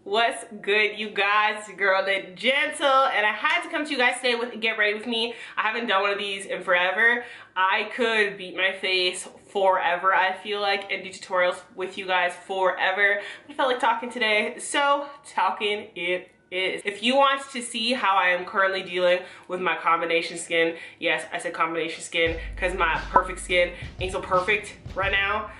What's good, you guys? It's your girl, the Gentle, and I had to come to you guys today with Get Ready With Me. I haven't done one of these in forever. I could beat my face forever, I feel like, and do tutorials with you guys forever. I felt like talking today, so talking it is. If you want to see how I am currently dealing with my combination skin, yes, I said combination skin because my perfect skin ain't so perfect right now,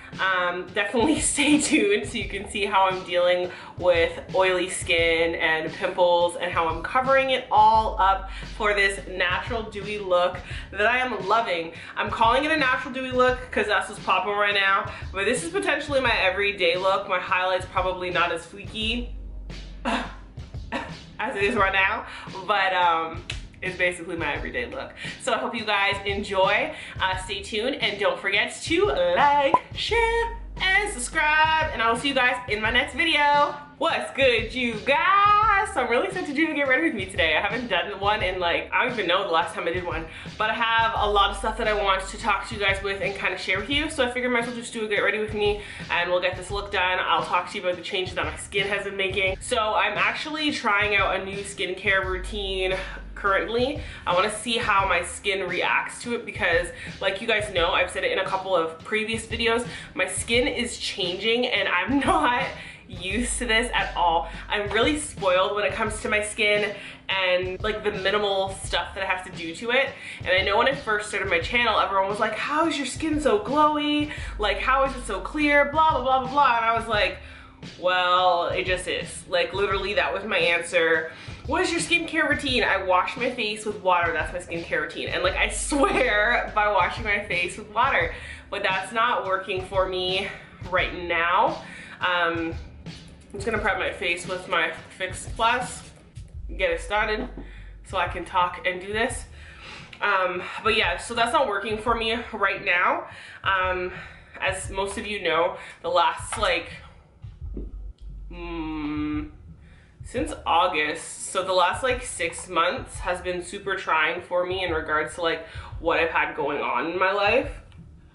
definitely stay tuned so you can see how I'm dealing with oily skin and pimples and how I'm covering it all up for this natural dewy look that I am loving. I'm calling it a natural dewy look because that's what's popping right now, but this is potentially my everyday look. My highlights probably not as fleeky as it is right now, but it's basically my everyday look. So I hope you guys enjoy. Stay tuned and don't forget to like, share, and subscribe, and I will see you guys in my next video. What's good, you guys? So I'm really excited to do Get Ready With Me today. I haven't done one in like, I don't even know the last time I did one, but I have a lot of stuff that I want to talk to you guys with and kind of share with you. So I figured I might as well just do a Get Ready With Me and we'll get this look done. I'll talk to you about the changes that my skin has been making. So I'm actually trying out a new skincare routine currently. I want to see how my skin reacts to it because, like you guys know, I've said it in a couple of previous videos, my skin is changing and I'm not used to this at all. I'm really spoiled when it comes to my skin and like the minimal stuff that I have to do to it. And I know when I first started my channel, everyone was like, how is your skin so glowy? Like, how is it so clear? Blah, blah, blah, blah, blah. And I was like, well, it just is. Like, literally, that was my answer. What is your skincare routine? I wash my face with water. That's my skincare routine. And like, I swear by washing my face with water, but that's not working for me right now. I'm just gonna prep my face with my Fix Plus, get it started so I can talk and do this. But yeah, so that's not working for me right now. As most of you know, the last like, since August, so the last like 6 months has been super trying for me in regards to like what I've had going on in my life.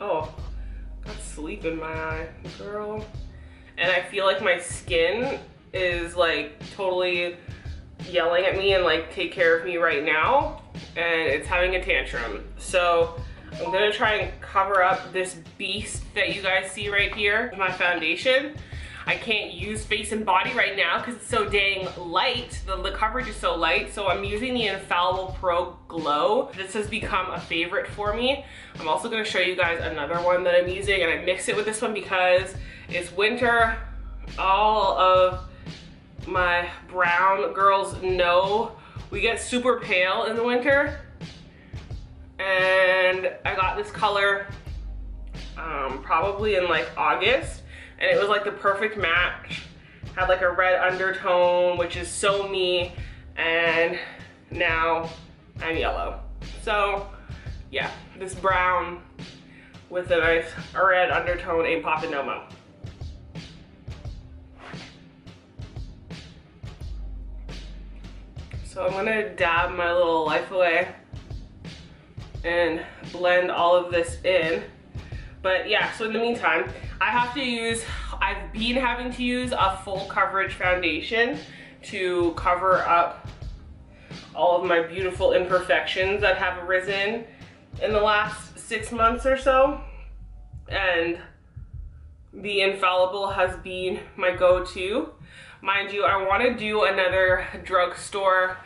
Oh, got sleep in my eye, girl. And I feel like my skin is like totally yelling at me and like take care of me right now, and it's having a tantrum. So I'm gonna try and cover up this beast that you guys see right here with my foundation. I can't use face and body right now because it's so dang light. The coverage is so light. So I'm using the Infallible Pro Glow. This has become a favorite for me. I'm also gonna show you guys another one that I'm using, and I mix it with this one because it's winter. All of my brown girls know we get super pale in the winter. And I got this color probably in like August. And it was like the perfect match. Had like a red undertone, which is so me, and now I'm yellow. So yeah, this brown with a nice red undertone ain't popping no mo. So I'm gonna dab my little life away and blend all of this in. But yeah, so in the meantime, I've been having to use a full coverage foundation to cover up all of my beautiful imperfections that have arisen in the last 6 months or so. And the Infallible has been my go-to. Mind you, I want to do another drugstore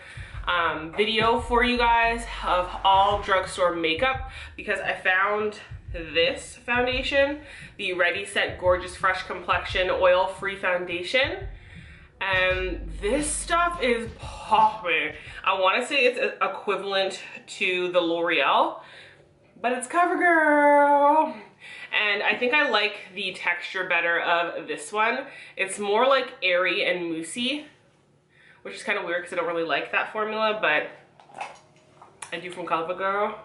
video for you guys of all drugstore makeup because I found this foundation, the Ready Set Gorgeous Fresh Complexion Oil-Free Foundation, and this stuff is popping. I want to say it's equivalent to the L'Oreal, but it's CoverGirl. And I think I like the texture better of this one. It's more like airy and moussey, which is kind of weird because I don't really like that formula, but I do from CoverGirl.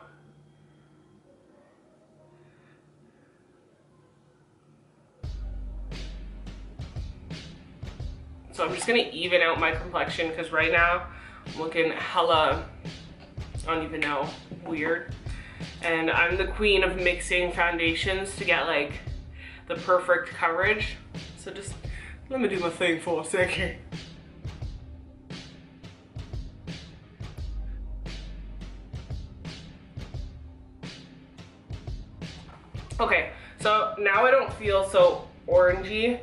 So I'm just gonna even out my complexion because right now I'm looking hella, I don't even know, weird. And I'm the queen of mixing foundations to get like the perfect coverage. So just let me do my thing for a second. now I don't feel so orangey.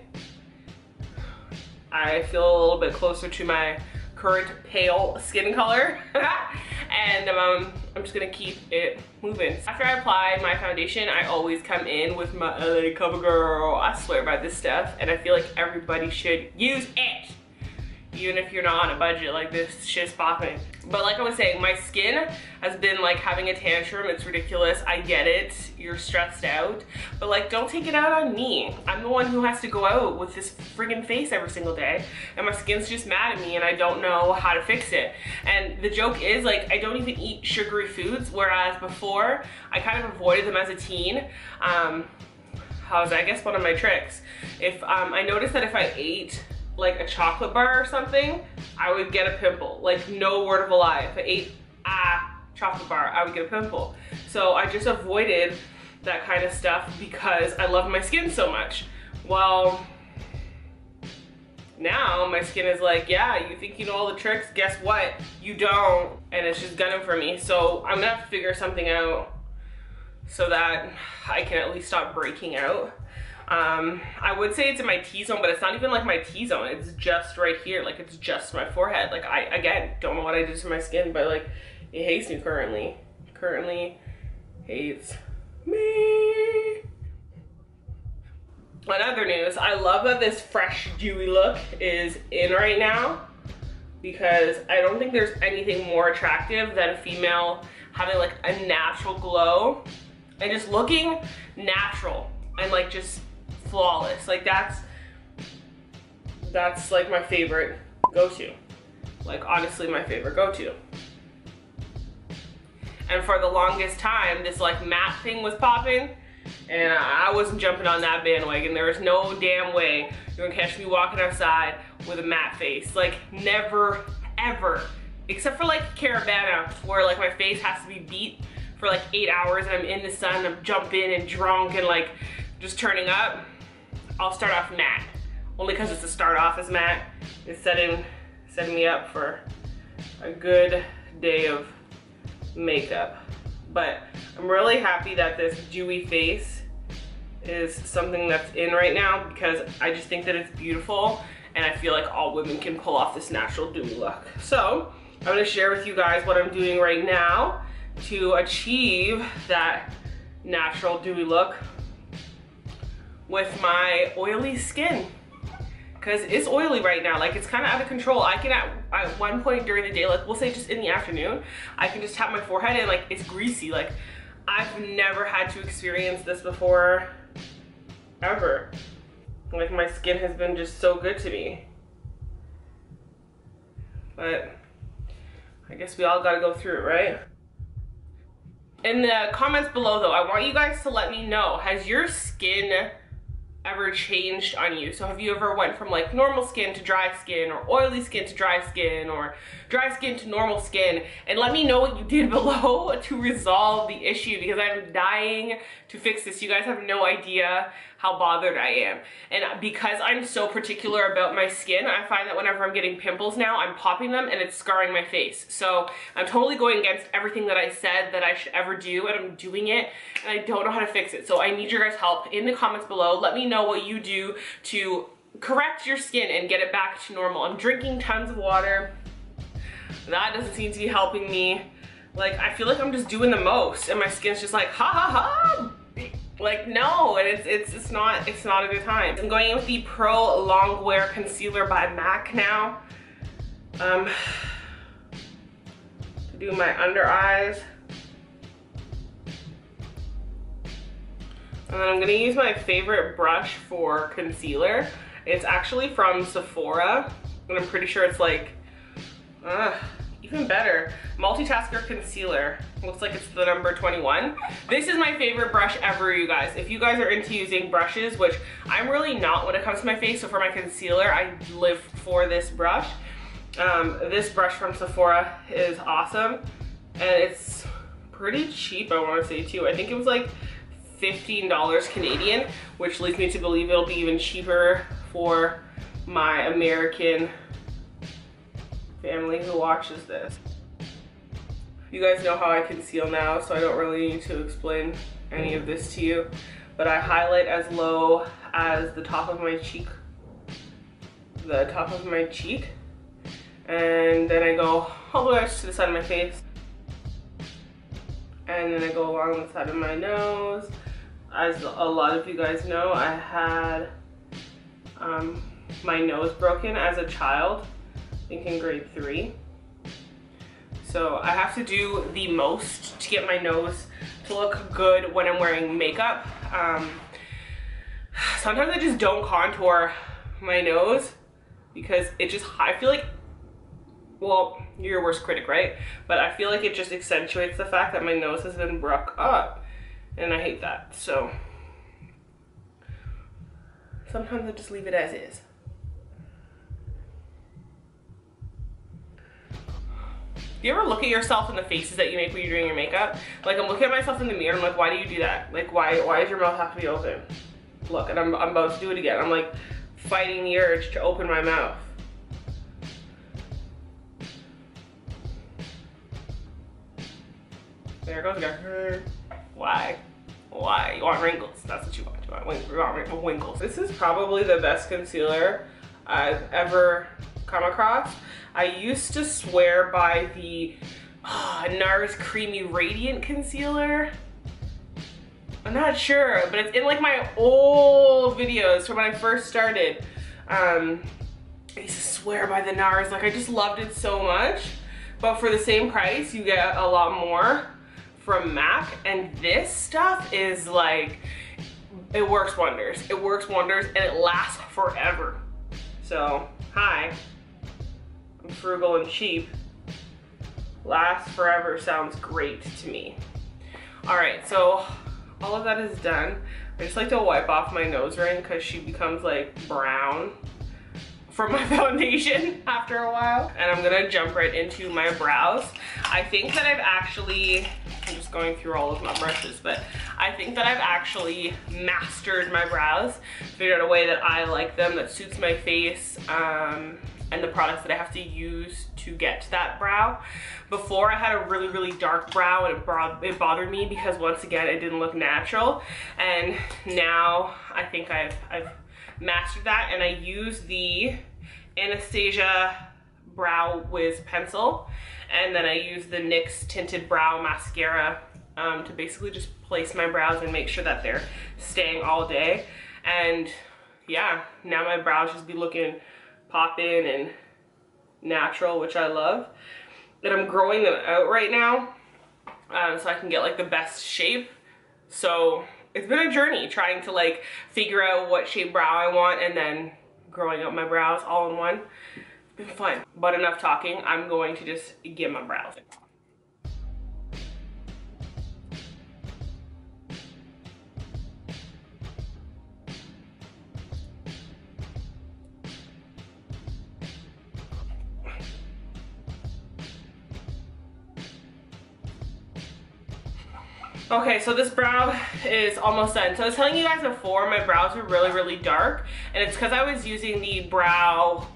I feel a little bit closer to my current pale skin color. And I'm just gonna keep it moving. After I apply my foundation, I always come in with my LA CoverGirl. I swear by this stuff, and I feel like everybody should use it. Even if you're not on a budget, like this shit's popping. But like I was saying, my skin has been like having a tantrum. It's ridiculous. I get it. You're stressed out. But like, don't take it out on me. I'm the one who has to go out with this friggin' face every single day. And my skin's just mad at me and I don't know how to fix it. And the joke is, like, I don't even eat sugary foods. Whereas before, I kind of avoided them as a teen. How's I guess one of my tricks. If I noticed that if I ate like a chocolate bar or something, I would get a pimple. Like, no word of a lie. If I ate a chocolate bar, I would get a pimple. So I just avoided that kind of stuff because I love my skin so much. Well, now my skin is like, yeah, you think you know all the tricks? Guess what? You don't. And it's just gunning for me. So I'm gonna have to figure something out so that I can at least stop breaking out. I would say it's in my T-zone, but it's not even like my T-zone. It's just right here. Like, it's just my forehead. Like, I, again, don't know what I did to my skin, but like, it hates me currently. Currently hates me. On other news, I love that this fresh, dewy look is in right now, because I don't think there's anything more attractive than a female having like a natural glow and just looking natural and like just flawless. Like, that's like my favorite go-to. Like, honestly, my favorite go-to. And for the longest time, this like matte thing was popping, and I wasn't jumping on that bandwagon. There was no damn way you're gonna catch me walking outside with a matte face. Like, never, ever. Except for like Caravana, where like my face has to be beat for like 8 hours and I'm in the sun, I'm jumping and drunk and like just turning up. I'll start off matte, only because it's a start off as matte. It's setting me up for a good day of makeup. But I'm really happy that this dewy face is something that's in right now, because I just think that it's beautiful and I feel like all women can pull off this natural dewy look. So I'm gonna share with you guys what I'm doing right now to achieve that natural dewy look with my oily skin, because it's oily right now. Like, it's kind of out of control. I can at one point during the day, like we'll say just in the afternoon, I can just tap my forehead and like it's greasy. Like, I've never had to experience this before, ever. Like, my skin has been just so good to me. But I guess we all gotta go through it, right? In the comments below though, I want you guys to let me know, has your skin ever changed on you? So have you ever went from like normal skin to dry skin, or oily skin to dry skin, or dry skin to normal skin? And let me know what you did below to resolve the issue, because I'm dying to fix this. You guys have no idea how bothered I am. And because I'm so particular about my skin, I find that whenever I'm getting pimples now, I'm popping them and it's scarring my face. So I'm totally going against everything that I said that I should ever do, and I'm doing it, and I don't know how to fix it. So I need your guys' help in the comments below. Let me know what you do to correct your skin and get it back to normal. I'm drinking tons of water. That doesn't seem to be helping me. Like, I feel like I'm just doing the most and my skin's just like, ha ha ha. Like, no, and it's not a good time. I'm going in with the Pro Longwear Concealer by MAC now. To do my under eyes. And then I'm gonna use my favorite brush for concealer. It's actually from Sephora, and I'm pretty sure it's like, even better, Multitasker Concealer. Looks like it's the number 21. This is my favorite brush ever, you guys. If you guys are into using brushes, which I'm really not when it comes to my face, so for my concealer, I live for this brush. This brush from Sephora is awesome, and it's pretty cheap, I wanna say too. I think it was like $15 Canadian, which leads me to believe it'll be even cheaper for my American family who watches this. You guys know how I conceal now, so I don't really need to explain any of this to you. but I highlight as low as the top of my cheek, and then I go all the way to the side of my face, and then I go along the side of my nose. As a lot of you guys know, I had my nose broken as a child, I think in grade 3. So I have to do the most to get my nose to look good when I'm wearing makeup. Sometimes I just don't contour my nose because it just, I feel like, well, you're your worst critic, right? But I feel like it just accentuates the fact that my nose has been broke up, and I hate that. So sometimes I just leave it as is. Do you ever look at yourself in the faces that you make when you're doing your makeup? Like, I'm looking at myself in the mirror and I'm like, why do you do that? Like, why does your mouth have to be open? Look, and I'm about to do it again. I'm like fighting the urge to open my mouth. There it goes again. Why? Why? You want wrinkles. That's what you want. You want wrinkles. This is probably the best concealer I've ever come across. I used to swear by the NARS Creamy Radiant Concealer. I'm not sure, but it's in like my old videos from when I first started. I used to swear by the NARS, like I just loved it so much. But for the same price, you get a lot more from MAC, and this stuff is like, it works wonders. It works wonders and it lasts forever. So, hi. I'm frugal and cheap. Lasts forever sounds great to me. All right, so all of that is done. I just like to wipe off my nose ring because she becomes like brown from my foundation after a while. And I'm gonna jump right into my brows. I think that I've actually, I'm just going through all of my brushes, but I think that I've actually mastered my brows, figured out a way that I like them, that suits my face, and the products that I have to use to get to that brow. Before, I had a really, really dark brow, and it bothered me because once again, it didn't look natural. And now I think I've mastered that, and I use the Anastasia Brow Wiz pencil, and then I use the NYX Tinted Brow Mascara to basically just place my brows and make sure that they're staying all day. And yeah, now my brows just be looking pop-in and natural, which I love. And I'm growing them out right now so I can get like the best shape. So it's been a journey trying to like figure out what shape brow I want and then growing out my brows all in one. It's been fun. But enough talking, I'm going to just get my brows in. Okay, so this brow is almost done. So I was telling you guys before, my brows are really, really dark, and it's because I was using the brow,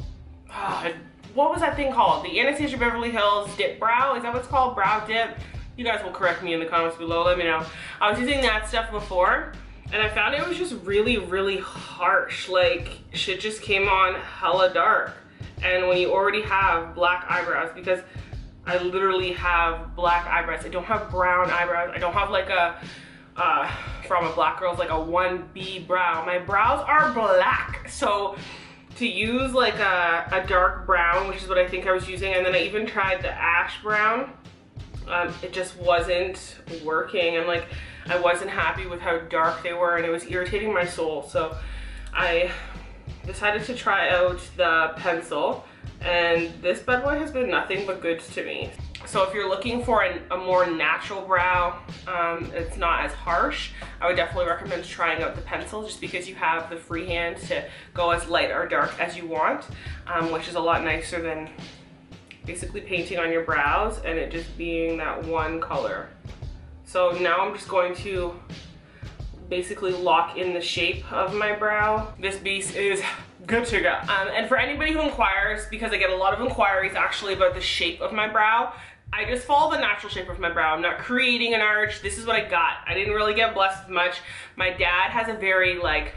what was that thing called? The Anastasia Beverly Hills Dip Brow, is that what it's called? Brow Dip? You guys will correct me in the comments below, let me know. I was using that stuff before, and I found it was just really, really harsh. Like, shit just came on hella dark. And when you already have black eyebrows, because I literally have black eyebrows. I don't have brown eyebrows. I don't have like a, from a black girl's like a 1B brow. My brows are black. So to use like a dark brown, which is what I think I was using, and then I even tried the ash brown, it just wasn't working. And like, I wasn't happy with how dark they were, and it was irritating my soul. So I decided to try out the pencil. And this bad boy has been nothing but good to me. So if you're looking for a more natural brow, it's not as harsh, I would definitely recommend trying out the pencil, just because you have the free hand to go as light or dark as you want, which is a lot nicer than basically painting on your brows and it just being that one color. So now I'm just going to basically lock in the shape of my brow. This beast is good to go. And for anybody who inquires, because I get a lot of inquiries actually about the shape of my brow, I just follow the natural shape of my brow. I'm not creating an arch. This is what I got. I didn't really get blessed with much. My dad has a very like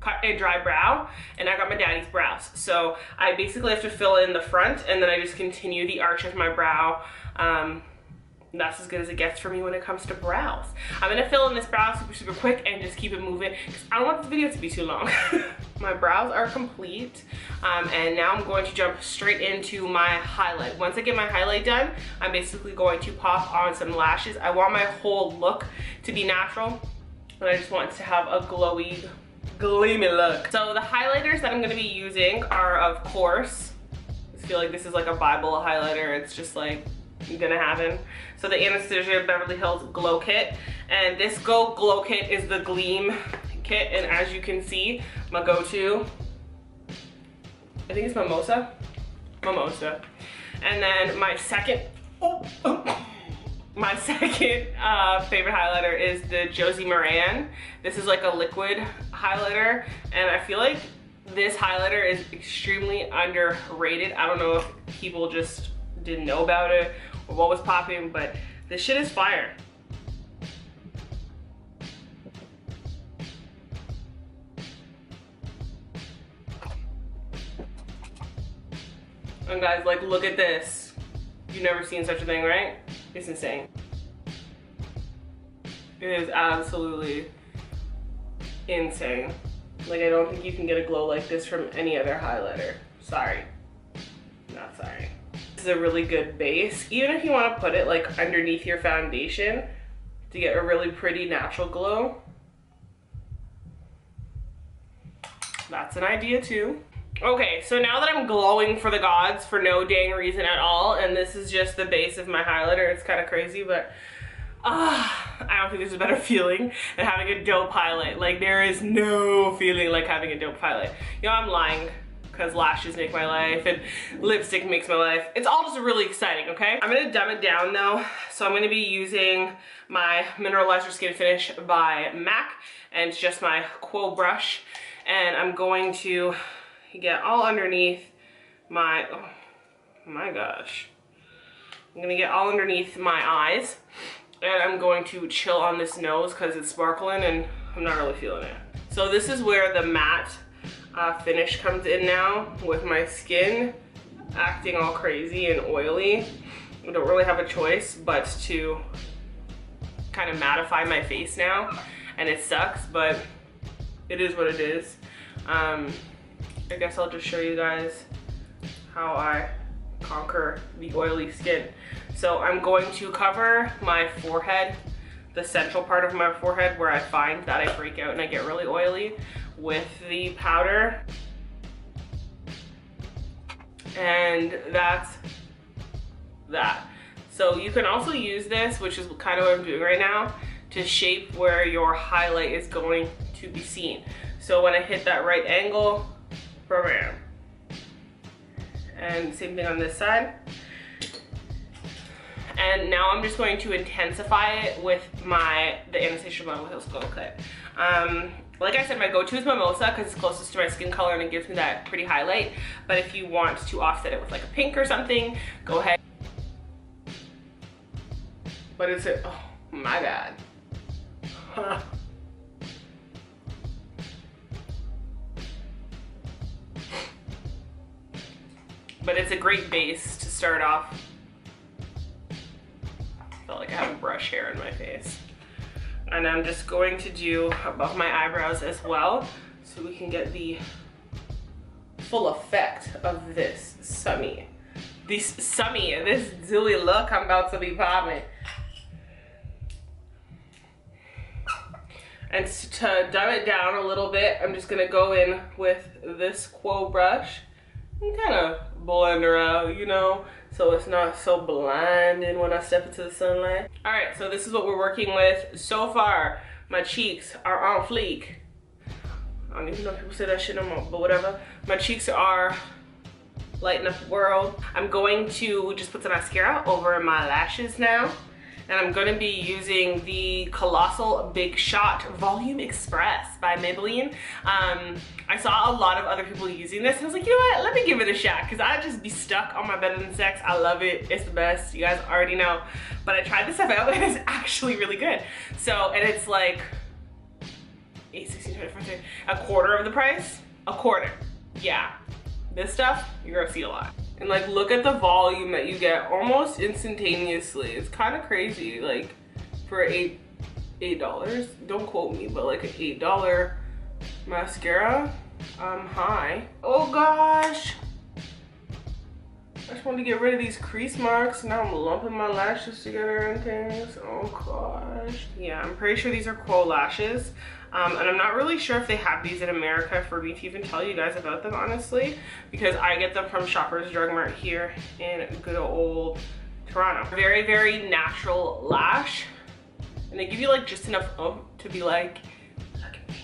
cut and dry brow, and I got my daddy's brows. So I basically have to fill in the front, and then I just continue the arch of my brow. That's as good as it gets for me when it comes to brows. I'm gonna fill in this brow super quick and just keep it moving because I don't want this video to be too long. My brows are complete, and now I'm going to jump straight into my highlight. Once I get my highlight done, I'm basically going to pop on some lashes. I want my whole look to be natural, but I just want to have a glowy, gleamy look. So the highlighters that I'm gonna be using are, of course, I feel like this is like a Bible highlighter. It's just like gonna happen. So the Anastasia Beverly Hills Glow Kit, and this Glow Kit is the Gleam Kit, and as you can see, my go-to, I think it's Mimosa, and then my second, favorite highlighter is the Josie Maran. This is like a liquid highlighter, and I feel like this highlighter is extremely underrated. I don't know if people just didn't know about it or what was popping, but this shit is fire. And guys, like, look at this. You've never seen such a thing, right? It's insane. It is absolutely insane. Like, I don't think you can get a glow like this from any other highlighter. Sorry. Not sorry. This is a really good base. Even if you want to put it like underneath your foundation to get a really pretty natural glow. That's an idea too. Okay, so now that I'm glowing for the gods for no dang reason at all, and this is just the base of my highlighter, it's kind of crazy, but I don't think there's a better feeling than having a dope highlight. Like, there is no feeling like having a dope highlight. You know, I'm lying, because lashes make my life and lipstick makes my life. It's all just really exciting, okay? I'm gonna dumb it down though. So I'm gonna be using my Mineralizer Skin Finish by MAC, and it's just my Quo brush. And I'm going to get all underneath my, oh my gosh. I'm gonna get all underneath my eyes, and I'm going to chill on this nose because it's sparkling and I'm not really feeling it. So this is where the matte finish comes in now, with my skin acting all crazy and oily. I don't really have a choice but to kind of mattify my face now, and it sucks, but it is what it is. I guess I'll just show you guys how I conquer the oily skin. So I'm going to cover my forehead, the central part of my forehead where I find that I break out and I get really oily, with the powder. And that's that. So you can also use this, which is kind of what I'm doing right now, to shape where your highlight is going to be seen. So when I hit that right angle, bam. And same thing on this side. And now I'm just going to intensify it with the Anastasia Beverly Hills Glow Kit. Like I said, my go-to is Mimosa because it's closest to my skin color and it gives me that pretty highlight. But if you want to offset it with like a pink or something, go ahead. But it's a, oh my God. But it's a great base to start off. I felt like I have a brush hair in my face. And I'm just going to do above my eyebrows as well, so we can get the full effect of this dewy look I'm about to be popping. And to dumb it down a little bit, I'm just gonna go in with this Quo brush and kind of blend her out, you know, so it's not so blinding when I step into the sunlight. All right, so this is what we're working with so far. My cheeks are on fleek. I don't even know if people say that shit no more, but whatever. My cheeks are lighting up the world. I'm going to just put some mascara over my lashes now. and I'm gonna be using the Colossal Big Shot Volume Express by Maybelline. I saw a lot of other people using this and I was like, you know what, let me give it a shot, because I'd just be stuck on my Better Than Sex. I love it, it's the best, you guys already know. But I tried this stuff out and it's actually really good. So, and it's like 8, 16, 24, 30, a quarter of the price, a quarter. Yeah, this stuff, you're gonna see a lot. And like, look at the volume that you get almost instantaneously. It's kind of crazy, like for $8, don't quote me, but like an $8 mascara, hi. Oh gosh, I just wanted to get rid of these crease marks. Now I'm lumping my lashes together and things. Oh gosh. Yeah, I'm pretty sure these are Quo lashes. And I'm not really sure if they have these in America for me to even tell you guys about them, honestly, because I get them from Shoppers Drug Mart here in good old Toronto. Very, very natural lash. And they give you like just enough oomph to be like, look at me.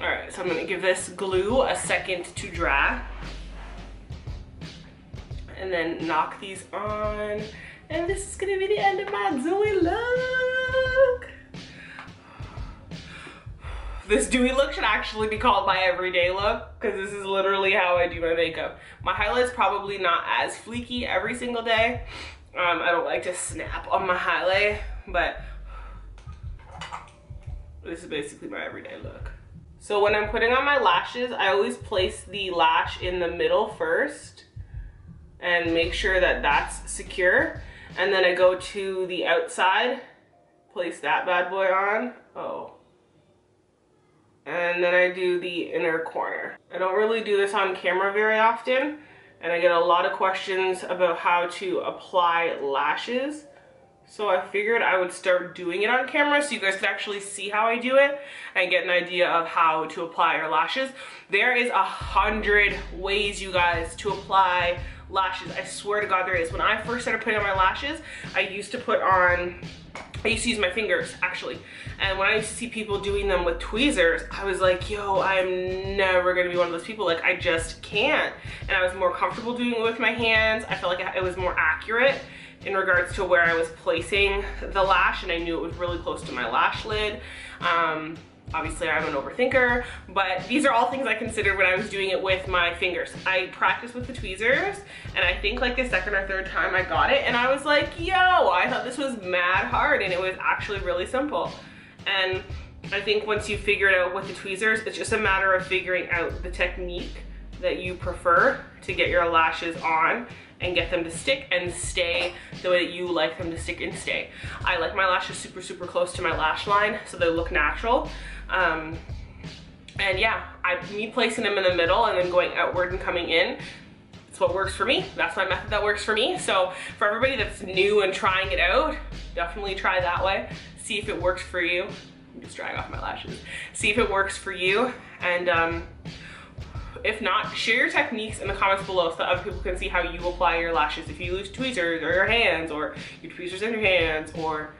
All right, so I'm gonna give this glue a second to dry. And then knock these on. And this is gonna be the end of my dewy look. This dewy look should actually be called my everyday look, because this is literally how I do my makeup. My highlight's probably not as fleeky every single day. I don't like to snap on my highlight, but this is basically my everyday look. So when I'm putting on my lashes, I always place the lash in the middle first and make sure that that's secure. And then I go to the outside, place that bad boy on. Oh. And then I do the inner corner. I don't really do this on camera very often, and I get a lot of questions about how to apply lashes. So I figured I would start doing it on camera so you guys could actually see how I do it and get an idea of how to apply your lashes. There is 100 ways, you guys, to apply lashes. I swear to God there is. When I first started putting on my lashes, I used to use my fingers, actually. And when I used to see people doing them with tweezers, I was like, yo, I'm never gonna be one of those people. Like, I just can't. And I was more comfortable doing it with my hands. I felt like it was more accurate in regards to where I was placing the lash, and I knew it was really close to my lash lid. Obviously, I'm an overthinker, but these are all things I considered when I was doing it with my fingers. I practiced with the tweezers, and I think like the second or third time I got it, and I was like, yo, I thought this was mad hard, and it was actually really simple. And I think once you figure it out with the tweezers, it's just a matter of figuring out the technique that you prefer to get your lashes on and get them to stick and stay the way that you like them to stick and stay. I like my lashes super, super close to my lash line so they look natural. And yeah, me placing them in the middle and then going outward and coming in, it's what works for me. That's my method that works for me. So for everybody that's new and trying it out, definitely try that way. See if it works for you. I'm just drying off my lashes. See if it works for you, and if not, share your techniques in the comments below so that other people can see how you apply your lashes. If you use tweezers or your hands, or your tweezers in your hands, or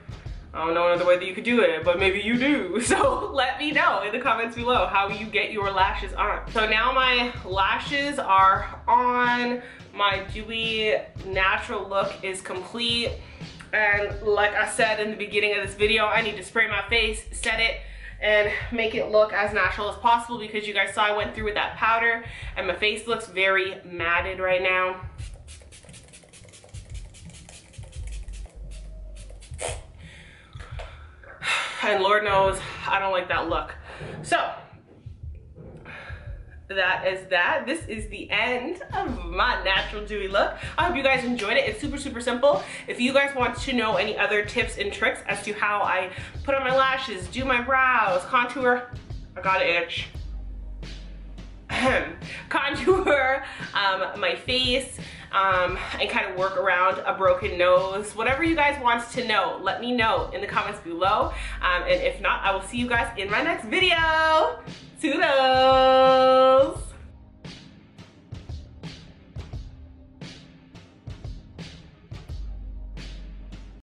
I don't know another way that you could do it, but maybe you do. So let me know in the comments below how you get your lashes on. So now my lashes are on. My dewy natural look is complete. And like I said in the beginning of this video, I need to spray my face, set it, and make it look as natural as possible, because you guys saw I went through with that powder and my face looks very matted right now. And Lord knows I don't like that look. So that is that. This is the end of my natural dewy look. I hope you guys enjoyed it. It's super, super simple. If you guys want to know any other tips and tricks as to how I put on my lashes, do my brows, contour, I got an itch. Contour my face, and kind of work around a broken nose. Whatever you guys want to know, let me know in the comments below. And if not, I will see you guys in my next video. Toodles!